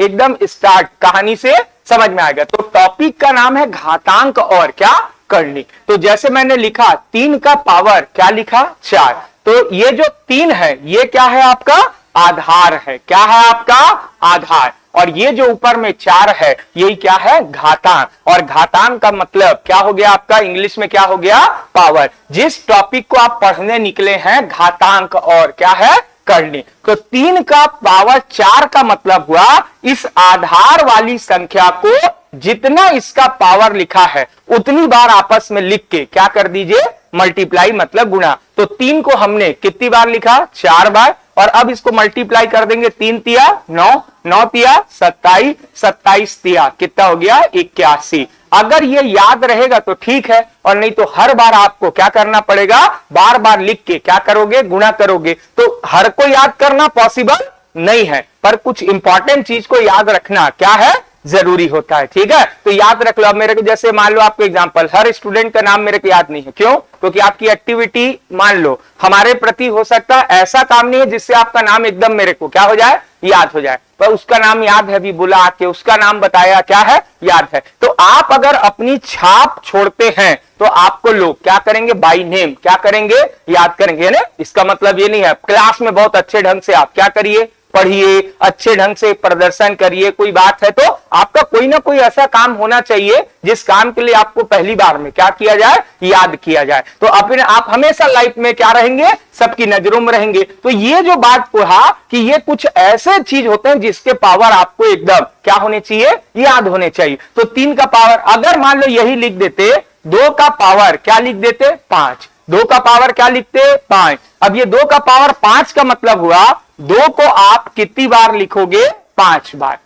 एकदम स्टार्ट कहानी से समझ में आएगा। तो टॉपिक का नाम है घातांक और क्या करनी। तो जैसे मैंने लिखा 3 का पावर क्या लिखा 4, तो ये जो 3 है ये क्या है आपका आधार है, क्या है आपका आधार, और ये जो ऊपर में 4 है यही क्या है घातांक। और घातांक का मतलब क्या हो गया आपका इंग्लिश में क्या हो गया पावर। जिस टॉपिक को आप पढ़ने निकले हैं घातांक और क्या है करनी, तो 3 का पावर 4 का मतलब हुआ इस आधार वाली संख्या को जितना इसका पावर लिखा है उतनी बार आपस में लिख के क्या कर दीजिए मल्टीप्लाई मतलब गुणा। तो 3 को हमने कितनी बार लिखा 4 बार, और अब इसको मल्टीप्लाई कर देंगे 3 तिया 9, 9 तिया 27, 27 तिया कितना हो गया 81। अगर ये याद रहेगा तो ठीक है, और नहीं तो हर बार आपको क्या करना पड़ेगा बार बार लिख के क्या करोगे गुणा करोगे। तो हर को याद करना पॉसिबल नहीं है, पर कुछ इंपॉर्टेंट चीज को याद रखना क्या है जरूरी होता है, ठीक है। तो याद रख लो। अब मेरे को जैसे मान लो आपको एग्जांपल, हर स्टूडेंट का नाम मेरे को याद नहीं है, क्यों? क्योंकि आपकी एक्टिविटी मान लो हमारे प्रति हो सकता है ऐसा काम नहीं है जिससे आपका नाम एकदम मेरे को क्या हो जाए याद हो जाए, पर उसका नाम याद है, अभी बुला के उसका नाम बताया क्या है याद है। तो आप अगर अपनी छाप छोड़ते हैं तो आपको लोग क्या करेंगे बाय नेम क्या करेंगे याद करेंगे ना। इसका मतलब ये नहीं है क्लास में बहुत अच्छे ढंग से आप क्या करिए पढ़िए, अच्छे ढंग से प्रदर्शन करिए, कोई बात है तो आपका कोई ना कोई ऐसा काम होना चाहिए जिस काम के लिए आपको पहली बार में क्या किया जाए याद किया जाए। तो अपने आप हमेशा लाइफ में क्या रहेंगे सबकी नजरों में रहेंगे। तो ये जो बात कहा कि ये कुछ ऐसे चीज होते हैं जिसके पावर आपको एकदम क्या होने चाहिए याद होने चाहिए। तो 3 का पावर अगर मान लो यही लिख देते 2 का पावर क्या लिख देते 5, 2 का पावर क्या लिखते 5। अब ये 2 का पावर 5 का मतलब हुआ 2 को आप कितनी बार लिखोगे 5 बार,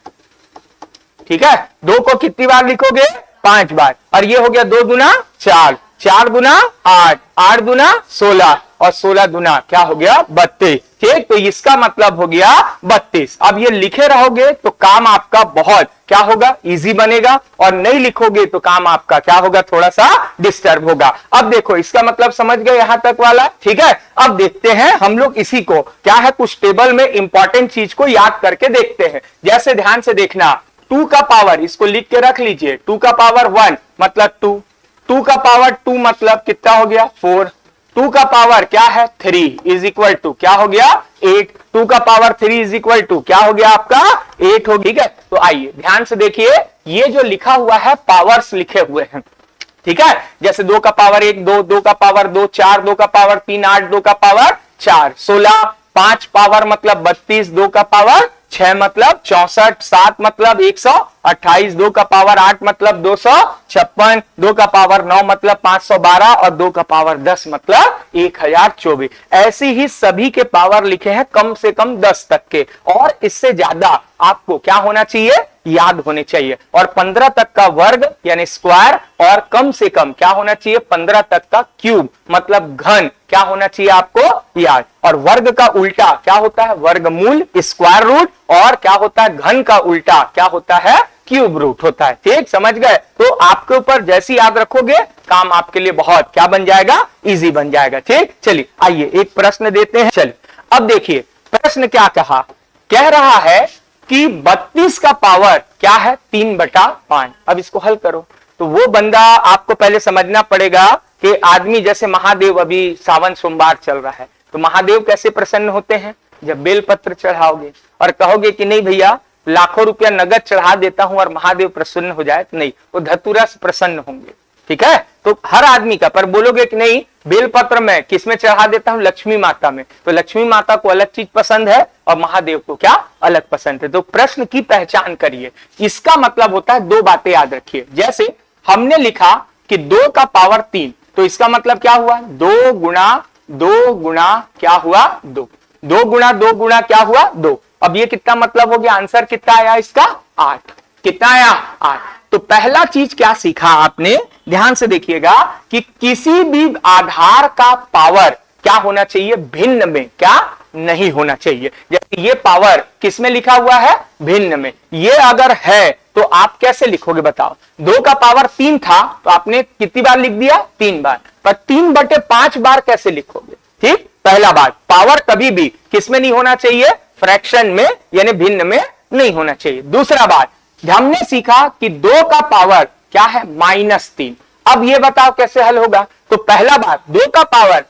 ठीक है। 2 को कितनी बार लिखोगे 5 बार, और ये हो गया 2 गुना 4, 4 गुना 8, 8 गुना 16, और 16 गुना क्या हो गया 32, ठीक। तो इसका मतलब हो गया 32। अब ये लिखे रहोगे तो काम आपका बहुत क्या होगा इजी बनेगा, और नहीं लिखोगे तो काम आपका क्या होगा थोड़ा सा डिस्टर्ब होगा। अब देखो इसका मतलब समझ गए यहां तक वाला, ठीक है। अब देखते हैं हम लोग इसी को क्या है कुछ टेबल में इंपॉर्टेंट चीज को याद करके देखते हैं। जैसे ध्यान से देखना 2 का पावर इसको लिख के रख लीजिए, 2 का पावर 1 मतलब 2, 2 का पावर 2 मतलब कितना हो गया 4, 2 का पावर क्या है 3 इज इक्वल टू क्या हो गया 8, 2 का पावर 3 इज इक्वल टू क्या हो गया आपका 8 हो, ठीक है। तो आइए ध्यान से देखिए ये जो लिखा हुआ है पावर्स लिखे हुए हैं, ठीक है। जैसे 2 का पावर 1 2, 2 का पावर 2 4, 2 का पावर 3 8, 2 का पावर 4 16, 5 पावर मतलब 32, 2 का पावर 6 मतलब 64, 7 मतलब 128, 2 का पावर 8 मतलब 256, 2 का पावर 9 मतलब 512, और 2 का पावर 10 मतलब 1024। ऐसी ही सभी के पावर लिखे हैं कम से कम 10 तक के, और इससे ज्यादा आपको क्या होना चाहिए याद होने चाहिए। और 15 तक का वर्ग यानी स्क्वायर, और कम से कम क्या होना चाहिए 15 तक का क्यूब मतलब घन क्या होना चाहिए आपको याद। और वर्ग का उल्टा क्या होता है वर्गमूल स्क्वायर रूट, और क्या होता है घन का उल्टा क्या होता है क्यूब रूट होता है, ठीक समझ गए। तो आपके ऊपर जैसे याद रखोगे काम आपके लिए बहुत क्या बन जाएगा इजी बन जाएगा, ठीक। चलिए आइए एक प्रश्न देते हैं। चलिए अब देखिए प्रश्न क्या कहा, कह रहा है कि 32 का पावर क्या है 3/5। अब इसको हल करो तो वो बंदा आपको पहले समझना पड़ेगा कि आदमी जैसे महादेव अभी सावन सोमवार चल रहा है, तो महादेव कैसे प्रसन्न होते हैं जब बेलपत्र चढ़ाओगे और कहोगे कि नहीं भैया लाखों रुपया नगद चढ़ा देता हूं और महादेव प्रसन्न हो जाए, तो नहीं, वो धतूरा से प्रसन्न होंगे, ठीक है। तो हर आदमी का, पर बोलोगे कि नहीं बेलपत्र में किसमें चढ़ा देता हूं लक्ष्मी माता में, तो लक्ष्मी माता को अलग चीज पसंद है और महादेव को क्या अलग पसंद है। तो प्रश्न की पहचान करिए, इसका मतलब होता है 2 बातें याद रखिए। जैसे हमने लिखा कि 2 का पावर 3, तो इसका मतलब क्या हुआ 2 गुणा क्या हुआ 2, 2 गुणा क्या हुआ 2। अब ये कितना मतलब हो गया आंसर कितना आया इसका 8, कितना आया 8। तो पहला चीज क्या सीखा आपने, ध्यान से देखिएगा कि किसी भी आधार का पावर क्या होना चाहिए भिन्न में क्या नहीं होना चाहिए। जैसे ये पावर किस में लिखा हुआ है भिन्न में, ये अगर है तो आप कैसे लिखोगे बताओ। 2 का पावर 3 था तो आपने कितनी बार लिख दिया 3 बार, पर 3/5 बार कैसे लिखोगे, ठीक। पहला बात पावर कभी भी किस में नहीं होना चाहिए फ्रैक्शन में यानी भिन्न में नहीं होना चाहिए। दूसरा बात, हमने सीखा कि 2 का पावर क्या है, -3। अब ये बताओ कैसे हल होगा। तो पहला बात, 2 का पावर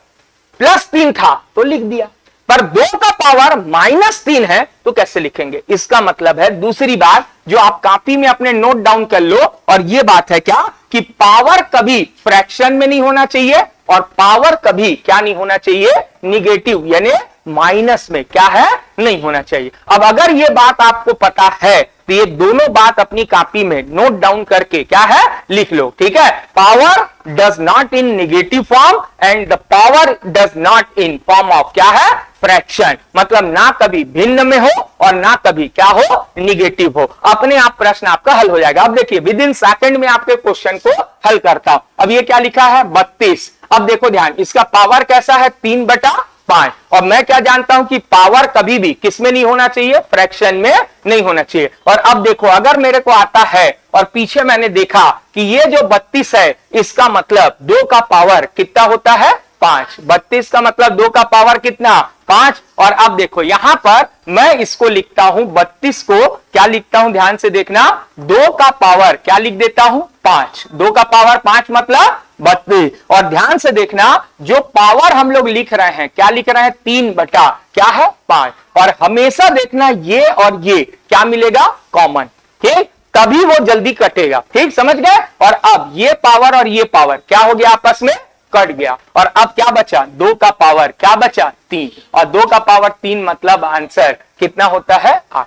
+3 था तो लिख दिया, पर 2 का पावर -3 है तो कैसे लिखेंगे। इसका मतलब है, दूसरी बात जो आप कॉपी में अपने नोट डाउन कर लो, और ये बात है क्या कि पावर कभी फ्रैक्शन में नहीं होना चाहिए और पावर कभी क्या नहीं होना चाहिए, निगेटिव यानी माइनस में क्या है, नहीं होना चाहिए। अब अगर ये बात आपको पता है तो ये दोनों बात अपनी कॉपी में नोट डाउन करके क्या है, लिख लो, ठीक है। Power does not in negative form and the power does not in form of क्या है, फ्रैक्शन। मतलब ना कभी भिन्न में हो और ना कभी क्या हो, निगेटिव हो। अपने आप प्रश्न आपका हल हो जाएगा। अब देखिए विद इन सेकंड में आपके क्वेश्चन को हल करता हूं। अब ये क्या लिखा है, 32। अब देखो ध्यान, इसका पावर कैसा है, 3/5। और मैं क्या जानता हूं कि पावर कभी भी किसमें नहीं होना चाहिए, फ्रैक्शन में नहीं होना चाहिए। और अब देखो, अगर मेरे को आता है और पीछे मैंने देखा कि ये जो 32 है, इसका मतलब 2 का पावर कितना होता है, 5। 32 का मतलब 2 का पावर कितना, 5। और अब देखो यहां पर मैं इसको लिखता हूं, 32 को क्या लिखता हूं, ध्यान से देखना, 2 का पावर क्या लिख देता हूं, 5। 2 का पावर 5 मतलब 32। और ध्यान से देखना, जो पावर हम लोग लिख रहे हैं, क्या लिख रहे हैं, 3/5। और हमेशा देखना ये और ये क्या मिलेगा, कॉमन, ठीक, तभी वो जल्दी कटेगा, ठीक, समझ गए। और अब ये पावर और ये पावर क्या हो गया, आपस में कट गया। और अब क्या बचा, 2 का पावर क्या बचा, 3। और 2 का पावर 3 मतलब आंसर कितना होता है, 8।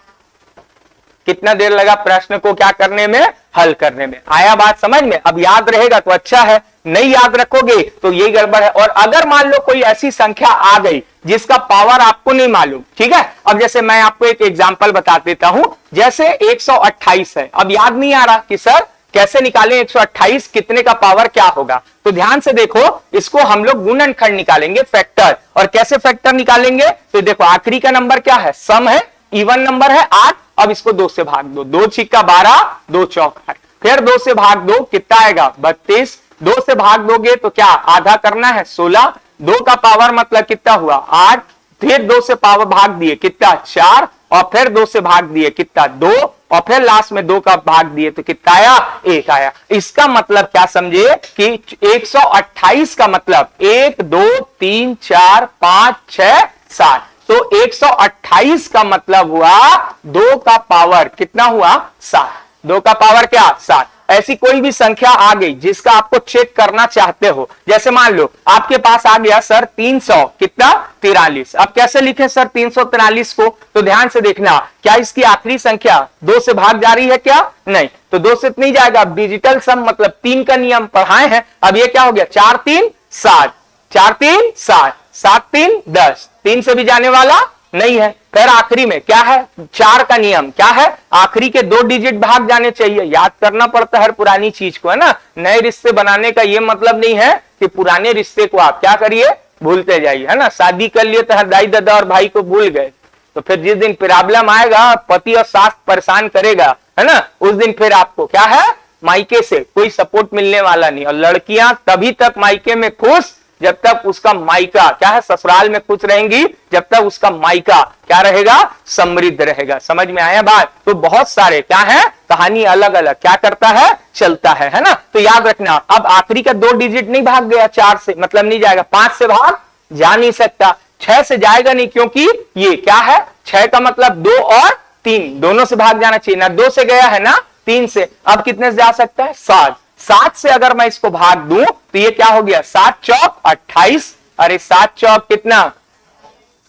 कितना देर लगा प्रश्न को क्या करने में, हल करने में। आया बात समझ में। अब याद रहेगा तो अच्छा है, नहीं याद रखोगे तो ये गड़बड़ है। और अगर मान लो कोई ऐसी संख्या आ गई जिसका पावर आपको नहीं मालूम, ठीक है। अब जैसे मैं आपको एक एग्जांपल बता देता हूं, जैसे 128 है। अब याद नहीं आ रहा कि सर कैसे निकालें 128, कितने का पावर क्या होगा। तो ध्यान से देखो, इसको हम लोग गुणनखंड निकालेंगे, फैक्टर। और कैसे फैक्टर निकालेंगे, तो देखो आखिरी का नंबर क्या है, सम है, इवन नंबर है 8। अब इसको 2 से भाग दो, 2 छिक्का 12, 2 चौक 8। फिर 2 से भाग दो, कितना आएगा, 32। 2 से भाग दोगे तो क्या आधा करना है, 16। 2 का पावर मतलब कितना हुआ, 8। फिर 2 से पावर भाग दिए कितना, 4। और फिर 2 से भाग दिए कितना, 2। और फिर लास्ट में 2 का भाग दिए तो कितना आया, 1 आया। इसका मतलब क्या समझे कि 128 का मतलब 1 2 3 4 5 6 7। तो 128 का मतलब हुआ 2 का पावर कितना हुआ, 7। 2 का पावर क्या, 7। ऐसी कोई भी संख्या आ गई जिसका आपको चेक करना चाहते हो, जैसे मान लो आपके पास आ गया सर 300 कितना, 43। अब कैसे लिखें सर 343 को, तो ध्यान से देखना, क्या इसकी आखिरी संख्या 2 से भाग जा रही है क्या, नहीं। तो 2 से नहीं जाएगा। अब डिजिटल सम मतलब 3 का नियम पढ़ाए हैं। अब ये क्या हो गया, 4 3 7, 4 3 7, 7 3 10, 3 से भी जाने वाला नहीं है। फिर आखिरी में क्या है, 4 का नियम क्या है, आखिरी के 2 डिजिट भाग जाने चाहिए। याद करना पड़ता है हर पुरानी चीज को, है ना। नए रिश्ते बनाने का ये मतलब नहीं है कि पुराने रिश्ते को आप क्या करिए, भूलते जाइए, है ना। शादी कर लिए तो दाई दादा और भाई को भूल गए, तो फिर जिस दिन प्रॉब्लम आएगा, पति और सास परेशान करेगा, है ना, उस दिन फिर आपको क्या है, मायके से कोई सपोर्ट मिलने वाला नहीं। और लड़कियां तभी तक मायके में खुश जब तक उसका मायका क्या है, ससुराल में खुश रहेंगी जब तक उसका मायका क्या रहेगा, समृद्ध रहेगा। समझ में आया बात। तो बहुत सारे क्या है, कहानी अलग अलग क्या करता है, चलता है ना। तो याद रखना, अब आखिरी का 2 डिजिट नहीं भाग गया 4 से, मतलब नहीं जाएगा। 5 से भाग जा नहीं सकता, 6 से जाएगा नहीं, क्योंकि ये क्या है, 6 का मतलब 2 और 3 दोनों से भाग जाना चाहिए ना। 2 से गया है ना, 3 से। अब कितने से जा सकता है, 7। 7 से अगर मैं इसको भाग दूं तो ये क्या हो गया, 7 चौक 28। अरे 7 चौक कितना,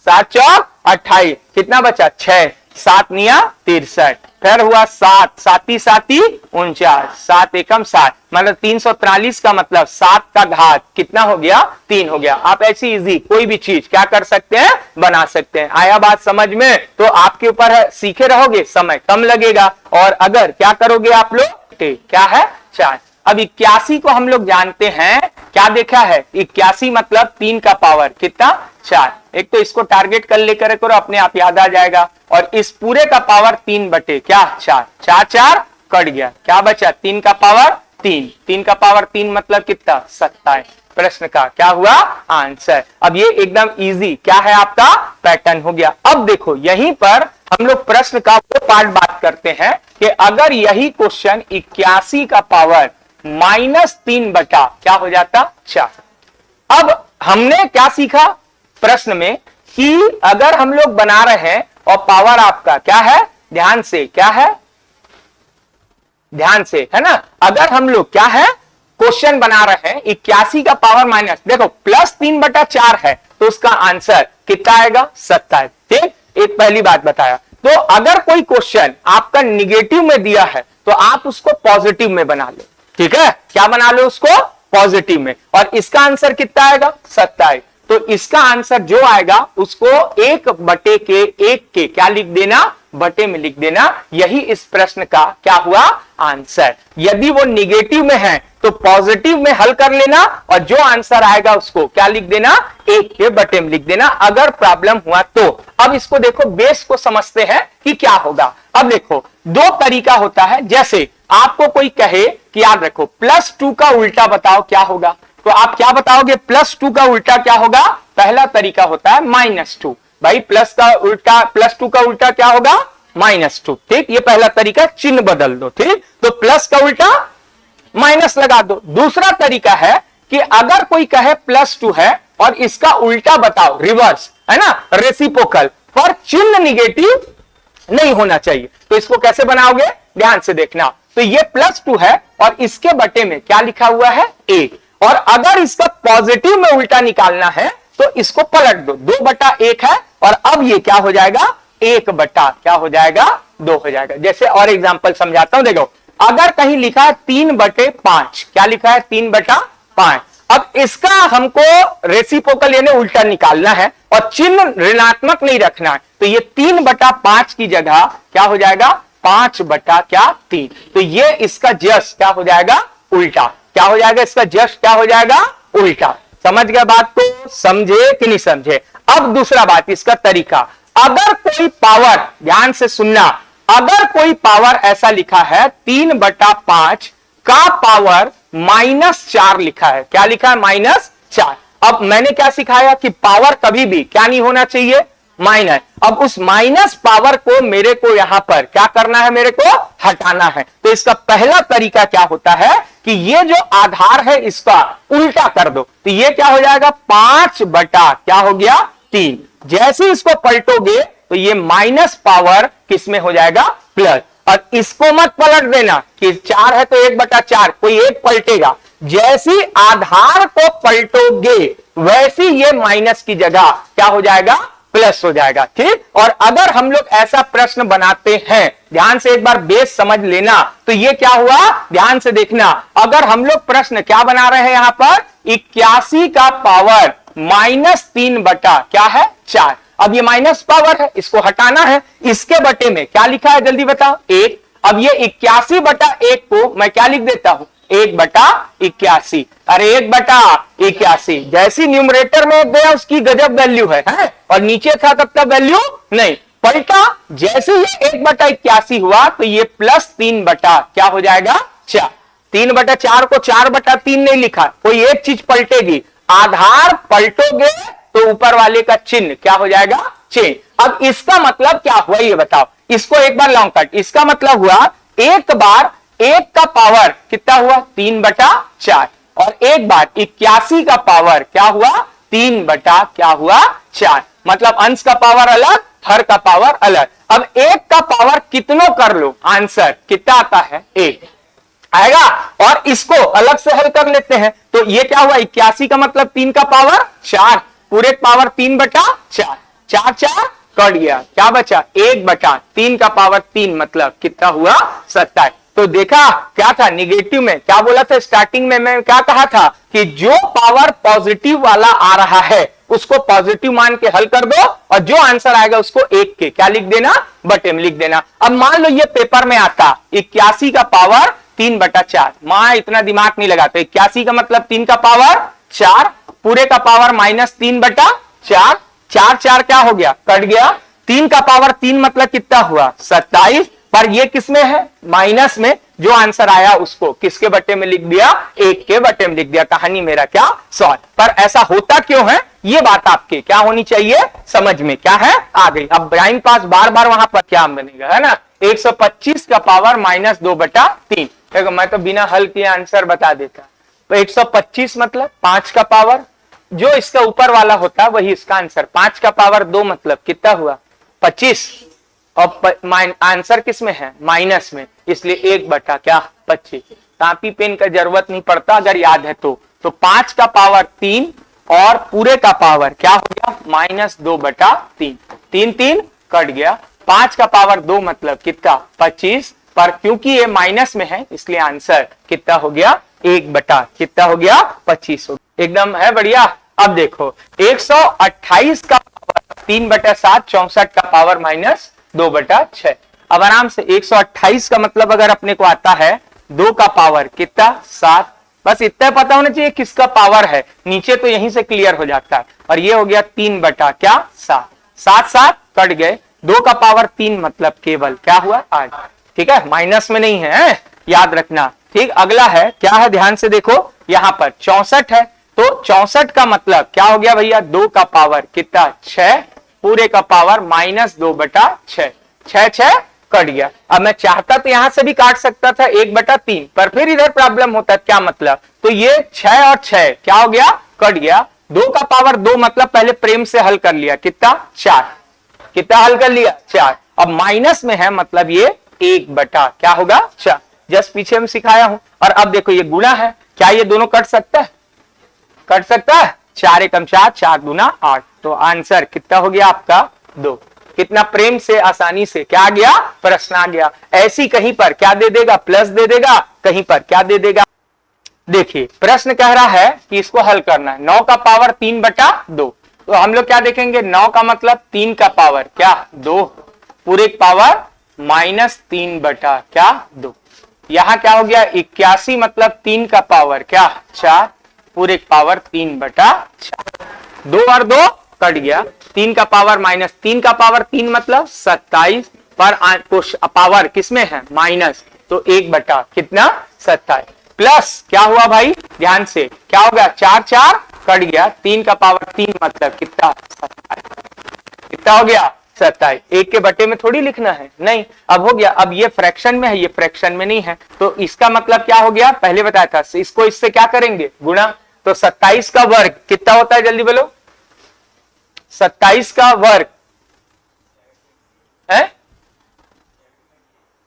7 चौक 28, कितना बचा, 6। 7 निया 63। फिर हुआ 7 साती 49, 7 एकम 7, मतलब 343 का मतलब 7 का घात कितना हो गया, 3 हो गया। आप ऐसी इजी कोई भी चीज क्या कर सकते हैं, बना सकते हैं। आया बात समझ में। तो आपके ऊपर है, सीखे रहोगे समय कम लगेगा। और अगर क्या करोगे आप लोग, क्या है, 4। अब 81 को हम लोग जानते हैं, क्या देखा है, 81 मतलब 3 का पावर कितना, 4। एक तो इसको टारगेट कर लेकर करो, अपने आप याद आ जाएगा। और इस पूरे का पावर 3 बटे क्या, 4। 4 4 कट गया, क्या बचा, 3 का पावर 3। 3 का पावर 3 मतलब कितना, 27। प्रश्न का क्या हुआ, आंसर। अब ये एकदम इजी क्या है, आपका पैटर्न हो गया। अब देखो यहीं पर हम लोग प्रश्न का वो पार्ट बात करते हैं कि अगर यही क्वेश्चन 81 का पावर -3 बटा क्या हो जाता 4। अब हमने क्या सीखा प्रश्न में कि अगर हम लोग बना रहे हैं और पावर आपका क्या है, ध्यान से क्या है, ध्यान से है ना, अगर हम लोग क्या है क्वेश्चन बना रहे हैं 81 का पावर माइनस, देखो +3 बटा 4 है तो उसका आंसर कितना आएगा 27। ठीक, एक पहली बात बताया। तो अगर कोई क्वेश्चन आपका निगेटिव में दिया है तो आप उसको पॉजिटिव में बना लो। ठीक है, क्या बना लो उसको पॉजिटिव में, और इसका आंसर कितना आएगा 27। तो इसका आंसर जो आएगा उसको 1/1 के क्या लिख देना, बटे में लिख देना। यही इस प्रश्न का क्या हुआ आंसर। यदि वो निगेटिव में है तो पॉजिटिव में हल कर लेना और जो आंसर आएगा उसको क्या लिख देना, 1 के बटे में लिख देना अगर प्रॉब्लम हुआ तो। अब इसको देखो, बेस को समझते हैं कि क्या होगा। अब देखो दो तरीका होता है, जैसे आपको कोई कहे कि याद रखो +2 का उल्टा बताओ क्या होगा, तो आप क्या बताओगे +2 का उल्टा क्या होगा। पहला तरीका होता है -2, भाई +2 का उल्टा क्या होगा -2। ठीक, ये पहला तरीका, चिन्ह बदल दो। ठीक, तो प्लस का उल्टा माइनस लगा दो। दूसरा तरीका है कि अगर कोई कहे +2 है और इसका उल्टा बताओ, रिवर्स है ना, रेसिप्रोकल, पर चिन्ह निगेटिव नहीं होना चाहिए। तो इसको कैसे बनाओगे, ध्यान से देखना। तो ये +2 है और इसके बटे में क्या लिखा हुआ है 1, और अगर इसका पॉजिटिव में उल्टा निकालना है तो इसको पलट दो, 2/1 है और अब ये क्या हो जाएगा 1 क्या हो जाएगा 2 हो जाएगा। जैसे और एग्जांपल समझाता हूं, देखो अगर कहीं लिखा है 3/5, क्या लिखा है 3/5, अब इसका हमको रेसिप्रोकल यानी उल्टा निकालना है और चिन्ह ऋणात्मक नहीं रखना है, तो ये 3/5 की जगह क्या हो जाएगा 5/3। तो ये इसका जस्ट क्या हो जाएगा उल्टा, क्या हो जाएगा इसका जस्ट क्या हो जाएगा उल्टा। समझ गए बात को, समझे कि नहीं समझे। अब दूसरा बात, इसका तरीका, अगर कोई पावर, ध्यान से सुनना, अगर कोई पावर ऐसा लिखा है 3/5 का पावर -4 लिखा है, क्या लिखा है -4। अब मैंने क्या सिखाया कि पावर कभी भी क्या नहीं होना चाहिए माइनस। अब उस माइनस पावर को मेरे को यहां पर क्या करना है, मेरे को हटाना है। तो इसका पहला तरीका क्या होता है कि ये जो आधार है इसका उल्टा कर दो, तो ये क्या हो जाएगा 5/3। जैसे इसको पलटोगे तो ये माइनस पावर किसमें हो जाएगा प्लस, और इसको मत पलट देना कि 4 है तो 1/4, कोई एक पलटेगा। जैसी आधार को पलटोगे वैसी ये माइनस की जगह क्या हो जाएगा प्लस हो जाएगा। ठीक, और अगर हम लोग ऐसा प्रश्न बनाते हैं, ध्यान से एक बार बेस समझ लेना, तो ये क्या हुआ ध्यान से देखना। अगर हम लोग प्रश्न क्या बना रहे हैं यहां पर 81 का पावर -3 बटा क्या है 4। अब ये माइनस पावर है, इसको हटाना है, इसके बटे में क्या लिखा है जल्दी बताओ 1। अब ये 81/1 को मैं क्या लिख देता हूं 1/81। अरे 1/81 जैसी न्यूमरेटर में गया उसकी गजब वैल्यू है और नीचे था तब तक वैल्यू नहीं, पलटा जैसे ये 1/81 हुआ तो ये +3 क्या हो जाएगा 4। 3/4 को 4/3 नहीं लिखा, कोई एक चीज पलटेगी, आधार पलटोगे तो ऊपर वाले का चिन्ह क्या हो जाएगा चेंज। अब इसका मतलब क्या हुआ ये बताओ, इसको एक बार लॉन्ग कट, इसका मतलब हुआ एक बार 1 का पावर कितना हुआ 3/4 और एक बार 81 का पावर क्या हुआ 3 क्या हुआ 4, मतलब अंश का पावर अलग हर का पावर अलग। अब 1 का पावर कितनों कर लो, आंसर कितना आता है 1 आएगा, और इसको अलग से हल कर लेते हैं। तो ये क्या हुआ 81 का मतलब 3 का पावर 4, पूरे पावर 3/4, 4 4 कट गया, क्या बचा 1/3 का पावर 3 मतलब कितना हुआ 27। तो देखा क्या था निगेटिव में क्या बोला था स्टार्टिंग में, मैं क्या कहा था कि जो पावर पॉजिटिव वाला आ रहा है उसको पॉजिटिव मान के हल कर दो और जो आंसर आएगा उसको 1 के क्या लिख देना बटे में लिख देना। अब मान लो ये पेपर में आता 81 का पावर 3/4, मां इतना दिमाग नहीं लगाते, 81 का मतलब 3 का पावर 4, पूरे का पावर -3/4, 4 4 क्या हो गया कट गया, 3 का पावर 3 मतलब कितना हुआ 27, पर ये किसमें है माइनस में, जो आंसर आया उसको किसके बटे में लिख दिया 1 के बटे में लिख दिया। कहानी मेरा क्या सॉल्व। पर ऐसा होता क्यों है ये बात आपके क्या होनी चाहिए समझ में क्या है आ गई। अब ब्राइन पास बार बार वहां पर क्या बनेगा है ना 125 का पावर -2/3। देखो मैं तो बिना हल किए आंसर बता देता। तो 125 मतलब 5 का पावर, जो इसका ऊपर वाला होता है वही इसका आंसर। 5 का पावर 2 मतलब कितना हुआ 25, और आंसर किस में है माइनस में, इसलिए 1/25। कॉपी पेन का जरूरत नहीं पड़ता अगर याद है तो 5 का पावर 3 और पूरे का पावर क्या हो गया -2/3। 3 कट गया। 5 का पावर 2 मतलब कितना 25, पर क्योंकि ये माइनस में है इसलिए आंसर कितना हो गया 1/कितना हो गया 25 हो गया। एकदम है बढ़िया। अब देखो 128 का पावर 3/7, 64 का पावर -2/6। अब आराम से 128 का मतलब अगर अपने को आता है 2 का पावर कितना 7, बस इतना पता होना चाहिए किसका पावर है, नीचे तो यहीं से क्लियर हो जाता है। और ये हो गया 3/7, 7 कट गए। 2 का पावर 3 मतलब केवल क्या हुआ 8, ठीक है माइनस में नहीं है याद रखना। ठीक, अगला है क्या है ध्यान से देखो, यहां पर 64 है तो 64 का मतलब क्या हो गया भैया 2 का पावर कितना 6, पूरे का पावर -2/6, 6 कट गया। अब मैं चाहता तो यहां से भी काट सकता था 1/3, पर फिर इधर प्रॉब्लम होता है क्या मतलब, तो ये 6 और 6 क्या हो गया कट गया। 2 का पावर 2 मतलब पहले प्रेम से हल कर लिया कितना 4, कितना हल कर लिया 4। अब माइनस में है मतलब ये 1/, क्या होगा 4, जस्ट पीछे में सिखाया हूं। और अब देखो ये गुणा है, क्या ये दोनों कट सकता है, कट सकता है 4 एकम 4, 4 दूना 8, तो आंसर कितना हो गया आपका 2। कितना प्रेम से आसानी से क्या आ गया प्रश्न आ गया। ऐसी कहीं पर क्या दे देगा प्लस दे देगा, कहीं पर क्या दे देगा। देखिए प्रश्न कह रहा है कि इसको हल करना है 9 का पावर 3/2, तो हम लोग क्या देखेंगे 9 का मतलब 3 का पावर क्या 2, पूरे पावर -3/2। यहां क्या हो गया 81 मतलब 3 का पावर क्या 4, पूरे पावर 3/4। 2 और 2 कट गया। 3 का पावर -3 का पावर 3 मतलब 27, पर पावर किसमें है माइनस, तो 1/, कितना 27, प्लस क्या हुआ भाई ध्यान से क्या होगा 4 कट गया। 3 का पावर 3 मतलब कितना 27, कितना हो गया 27। 1 के बटे में थोड़ी लिखना है, नहीं अब हो गया। अब ये फ्रैक्शन में है ये फ्रैक्शन में नहीं है, तो इसका मतलब क्या हो गया पहले बताया था, इसको इससे क्या करेंगे गुणा। तो 27 का वर्ग कितना होता है जल्दी बोलो, 27 का वर्ग है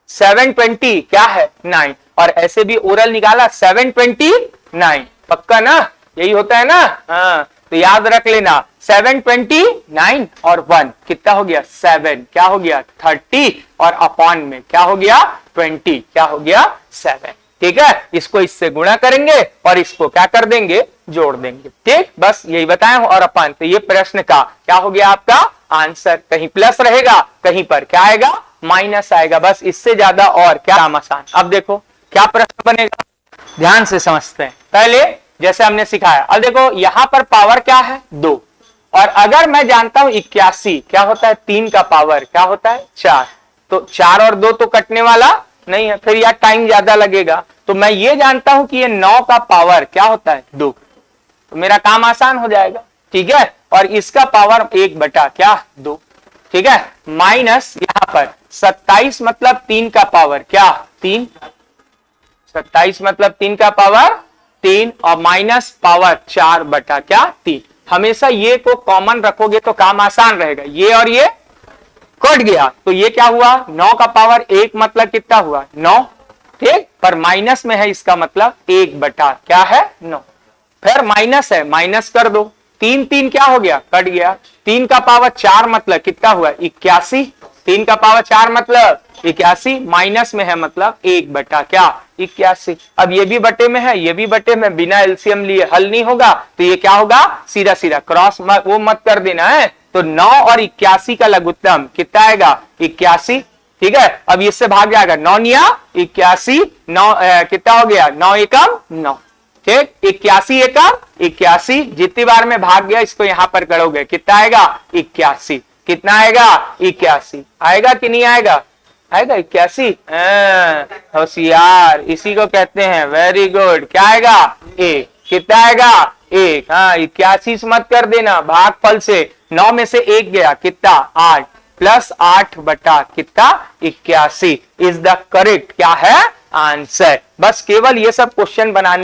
720 क्या है 9, और ऐसे भी ओरल निकाला 729, पक्का ना यही होता है ना। हाँ तो याद रख लेना 729 और 1 कितना हो गया 7, क्या हो गया 30, और अपॉन में क्या हो गया 20, क्या हो गया 7। ठीक है, इसको इससे गुणा करेंगे और इसको क्या कर देंगे जोड़ देंगे। ठीक, बस यही बताया हूं। और अपन तो ये प्रश्न का क्या हो गया आपका आंसर, कहीं प्लस रहेगा कहीं पर क्या आएगा माइनस आएगा, बस इससे ज्यादा और क्या आसान। अब देखो क्या प्रश्न बनेगा, ध्यान से समझते हैं। पहले जैसे हमने सिखाया, अब देखो यहां पर पावर क्या है 2, और अगर मैं जानता हूं 81 क्या होता है 3 का पावर क्या होता है 4, तो 4 और 2 तो कटने वाला नहीं है, फिर यार टाइम ज्यादा लगेगा। तो मैं ये जानता हूं कि ये 9 का पावर क्या होता है 2, तो मेरा काम आसान हो जाएगा। ठीक है, और इसका पावर 1/, क्या 2, ठीक है, माइनस यहां पर 27 मतलब 3 का पावर क्या 3, 27 मतलब 3 का पावर 3, और माइनस पावर 4/, क्या 3। हमेशा ये को कॉमन रखोगे तो काम आसान रहेगा। ये और ये कट गया तो ये क्या हुआ 9 का पावर 1 मतलब कितना हुआ 9, ठीक, पर माइनस में है इसका मतलब 1/, क्या है 9, फिर माइनस है माइनस कर दो, 3 क्या हो गया कट गया। 3 का पावर 4 मतलब कितना हुआ 81, 3 का पावर 4 मतलब 81, माइनस में है मतलब 1/, क्या 81। अब ये भी बटे में है ये भी बटे में, बिना एलसीएम लिए हल नहीं होगा, तो ये क्या होगा सीधा सीधा क्रॉस वो मत कर देना है। तो 9 और 81 का लघुत्तम कितना आएगा 81, ठीक है। अब इससे भाग जाएगा 9 या 81, 9 कितना हो गया 9 एकम 9, ठीक, 81 एकम 81, जितनी बार में भाग गया इसको यहां पर करोगे कितना आएगा 81, कितना आएगा 81 आएगा कि नहीं आएगा, आएगा 81। होशियार, इसी को कहते हैं वेरी गुड, क्या आएगा ए, कितना आएगा 1। हाँ 81 मत कर देना, भागफल से 9 में से 1 गया, कितना 8 प्लस 8 बटा कितना 81 इज द करेक्ट क्या है आंसर। बस केवल ये सब क्वेश्चन बनाने